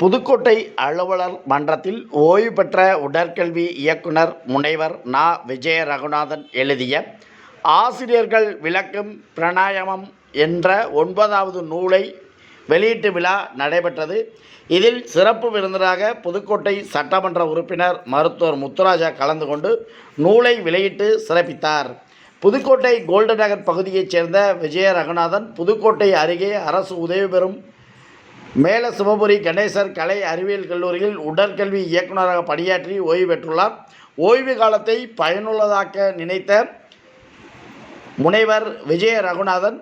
புதுக்கோட்டை அலுவலர் மன்றத்தில் ஓய்வு பெற்ற உடற்கல்வி இயக்குனர் முனைவர் நா. விஜய ரகுநாதன் எழுதிய ஆசிரியர்கள் விளக்கும் பிராணாயாமம் என்ற 9வது நூலை வெளியீட்டு விழா நடைபெற்றது. இதில் சிறப்பு விருந்தினராக புதுக்கோட்டை சட்டமன்ற உறுப்பினர் மருத்துவர் முத்துராஜா கலந்து கொண்டு நூலை வெளியிட்டு சிறப்பித்தார். புதுக்கோட்டை கோல்டு நகர் பகுதியைச் சேர்ந்த விஜய ரகுநாதன் புதுக்கோட்டை அருகே அரசு உதவி பெறும் மேல சிவபுரி கணேசர் கலை அறிவியல் கல்லூரியில் உடற்கல்வி இயக்குநராக பணியாற்றி ஓய்வு பெற்றுள்ளார். ஓய்வு காலத்தை பயனுள்ளதாக்க நினைத்த முனைவர் விஜய ரகுநாதன்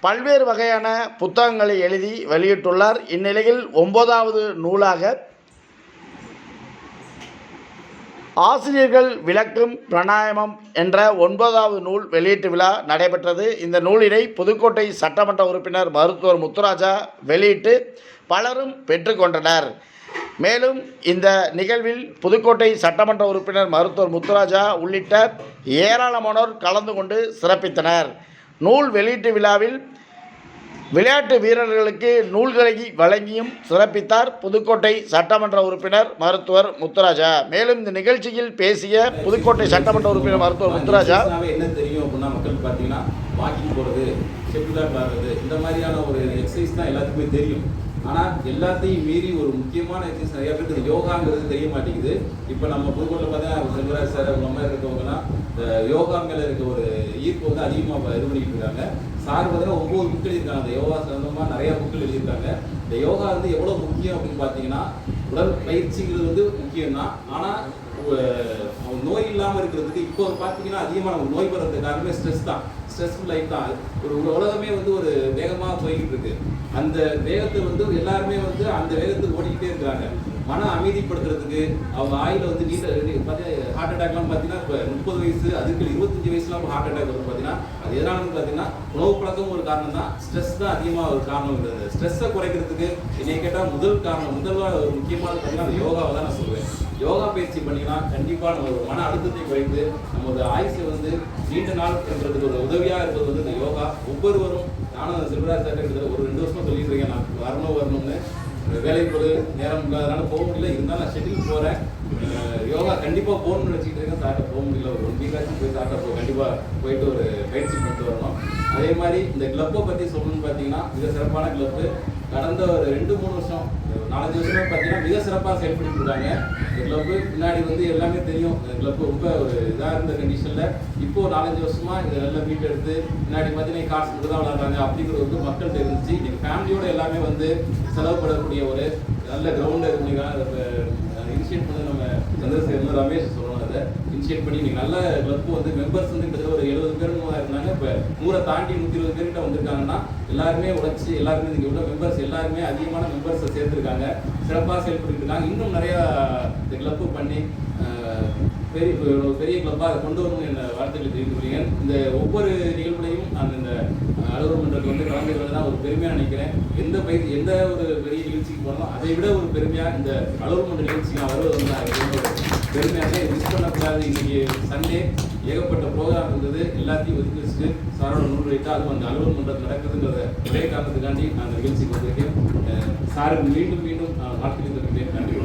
பல்வேறு வகையான புத்தகங்களை எழுதி வெளியிட்டுள்ளார். இந்நிலையில் 9வது நூலாக ஆசிரியர்கள் விளக்கும் பிராணாயாமம் என்ற 9வது நூல் வெளியீட்டு விழா நடைபெற்றது. இந்த நூலினை புதுக்கோட்டை சட்டமன்ற உறுப்பினர் மருத்துவர் முத்துராஜா வெளியிட்டு பலரும் பெற்றுக்கொண்டனர். மேலும் இந்த நிகழ்வில் புதுக்கோட்டை சட்டமன்ற உறுப்பினர் மருத்துவர் முத்துராஜா உள்ளிட்ட ஏராளமானோர் கலந்து கொண்டு சிறப்பித்தனர். நூல் வெளியீட்டு விழாவில் விளையாட்டு வீரர்களுக்கு நூல்களை வழங்கியும் சிறப்பித்தார் புதுக்கோட்டை சட்டமன்ற உறுப்பினர் மருத்துவர் முத்துராஜா. மேலும் இந்த நிகழ்ச்சியில் பேசிய புதுக்கோட்டை சட்டமன்ற உறுப்பினர் மருத்துவர் முத்துராஜா, என்ன தெரியும் அப்படின்னா மக்கள் பார்த்தீங்கன்னா வாக்கிங் போகிறது, ஷெட்டில் விளையாடுறது, இந்த மாதிரியான ஒரு எக்ஸசைஸ் தான் எல்லாத்துக்குமே தெரியும். ஆனால் எல்லாத்தையும் மீறி ஒரு முக்கியமான எக்ஸசைஸ் நிறைய பேருக்கு யோகாங்கிறது தெரிய மாட்டேங்குது. இப்போ நம்ம புதுக்கோட்டை பார்த்தா செல்வராஜ் சார் அவங்க மாதிரி இருக்கவங்கன்னா இந்த யோகா மேலே இருக்க ஒரு ஈர்ப்பு வந்து அதிகமாக இது பண்ணிக்கிட்டு இருக்காங்க. சார் பார்த்தீங்கன்னா 9 புக் எழுதியிருக்காங்க. அந்த யோகா சம்பந்தமாக நிறையா புக்கில் எழுதியிருக்காங்க. இந்த யோகா வந்து எவ்வளோ முக்கியம் அப்படின்னு பார்த்தீங்கன்னா உடல் பயிற்சிங்கிறது வந்து முக்கியம் தான். ஆனால் நோய் இல்லாமல் இருக்கிறதுக்கு இப்போ பார்த்தீங்கன்னா அதிகமாக நம்ம நோய் வர்றதுக்கு காரணமே ஸ்ட்ரெஸ் தான். ஸ்ட்ரெஸ்ஃபுல் லைஃப் தான். ஒரு உலகமே வந்து ஒரு வேகமாக போய்கிட்டு இருக்கு. அந்த வேகத்தை வந்து எல்லாருமே வந்து அந்த வேகத்துக்கு ஓடிக்கிட்டே இருக்கிறாங்க. மன அமைதிப்படுத்துறதுக்கு அவங்க ஆயில வந்து ஹார்ட் அட்டாக்லாம் பார்த்தீங்கன்னா இப்போ 30 வயசு அதுக்கு 25 வயசுலாம் ஹார்ட் அட்டாக் வந்து பார்த்தீங்கன்னா அது எதனாலன்னு பார்த்தீங்கன்னா உணவு பழக்கம் ஒரு காரணம் தான். ஸ்ட்ரெஸ் தான் அதிகமாக ஒரு காரணம் இருந்தது. ஸ்ட்ரெஸ்ஸை குறைக்கிறதுக்கு என்னை கேட்டால் முதல்ல ஒரு முக்கியமான பார்த்தீங்கன்னா அந்த யோகாவை தான் நான் சொல்லுவேன். யோகா பயிற்சி பண்ணிங்கன்னா கண்டிப்பாக நம்ம ஒரு மன அழுத்தத்தை குறைந்து நமது ஆயுசை வந்து நீண்ட நாள் பண்ணுறதுக்கு ஒரு உதவியாக இருப்பது வந்து இந்த யோகா. ஒவ்வொருவரும் நானும் செல்வராஜ் சார் கிட்டத்தட்ட ஒரு 2 வருஷமாக சொல்லிட்டு இருக்கேன், நான் வரணும்னு. வேலைக்கு ஒரு நேரம் இல்லாதனால போக முடியல. இருந்தாலும் நான் ஷெட்டில் போகிறேன். யோகா கண்டிப்பாக போகணும்னு நினச்சிக்கிட்டு இருக்கேன். சார்ட்ட போக முடியல. ஒரு 1 வீக்காச்சும் போய் சார்ட்ட கண்டிப்பாக போயிட்டு ஒரு பயிற்சி பண்ணிட்டு வரணும். அதே மாதிரி இந்த கிளப்பை பற்றி சொல்லணும்னு பார்த்தீங்கன்னா மிக சிறப்பான கிளப்பு. கடந்த ஒரு 2-3 வருஷம் 4-5 வருஷமாக பார்த்தீங்கன்னா மிக சிறப்பாக செயல்பட்டு இருக்காங்க. இந்த கிளப்பு பின்னாடி வந்து எல்லாமே தெரியும். இந்த கிளப்பு ரொம்ப ஒரு இதாக இருந்த கண்டிஷனில் இப்போது 4-5 வருஷமாக இதை நல்லா வீட்டு எடுத்து முன்னாடி பார்த்தீங்கன்னா காசு மட்டும் தான் விளாட்றாங்க அப்படிங்கிறது வந்து மக்கள்கிட்ட இருந்துச்சு. இன்னைக்கு ஃபேமிலியோடு எல்லாமே வந்து செலவுப்படக்கூடிய ஒரு நல்ல கிரவுண்டில் இருக்கீங்க. இனிஷியேட் பண்ணி நம்ம சந்திரசேகர் ரமேஷ் சொல்லணும். அதை இனிஷியேட் பண்ணி இன்னைக்கு நல்ல கிளப்பு வந்து மெம்பர்ஸ் வந்து கிட்டத்தட்ட ஒரு 70 பேர் இருந்தாங்க. இப்போ 100 தாண்டி 120 பேர்கிட்ட வந்திருக்காங்கன்னா எல்லாருமே உழைச்சி எல்லாருமே இங்கே உள்ள மெம்பர்ஸ் எல்லாருமே அதிகமான மெம்பர்ஸை சேர்த்துருக்காங்க. சிறப்பாக செயல்பட்டு இருக்காங்க. இன்னும் நிறையா இந்த கிளப்பு பண்ணி பெரிய கிளப்பாக அதை கொண்டு வரணும்னு என்ன வார்த்தைகளை தெரிவிக்கிறீங்க. இந்த ஒவ்வொரு நிகழ்வுலையும் நான் இந்த அலுவலர் மன்றத்தில் வந்து கலந்துக்கிறது தான் ஒரு பெருமையாக நினைக்கிறேன். எந்த ஒரு பெரிய நிகழ்ச்சிக்கு போனோம் அதை விட ஒரு பெருமையாக இந்த அலுவலர் மன்ற நிகழ்ச்சிக்கு நான் வருவது வந்து பெருமையாக மிஸ் பண்ணக்கூடாது. இன்னைக்கு சண்டே ஏகப்பட்ட ப்ரோக்ராம் இருந்தது. எல்லாத்தையும் ஒதுக்கி வச்சுட்டு சாரோட நூல் வைத்தா அதுவும் அந்த அலுவலர் மன்றத்தில் நடக்குதுங்கிறத ஒரே காரணத்துக்காண்டி நான் அந்த நிகழ்ச்சிக்கு வந்திருக்கேன். சாருக்கு மீண்டும் வாழ்த்து தெரிவிக்கிறேன். நன்றி.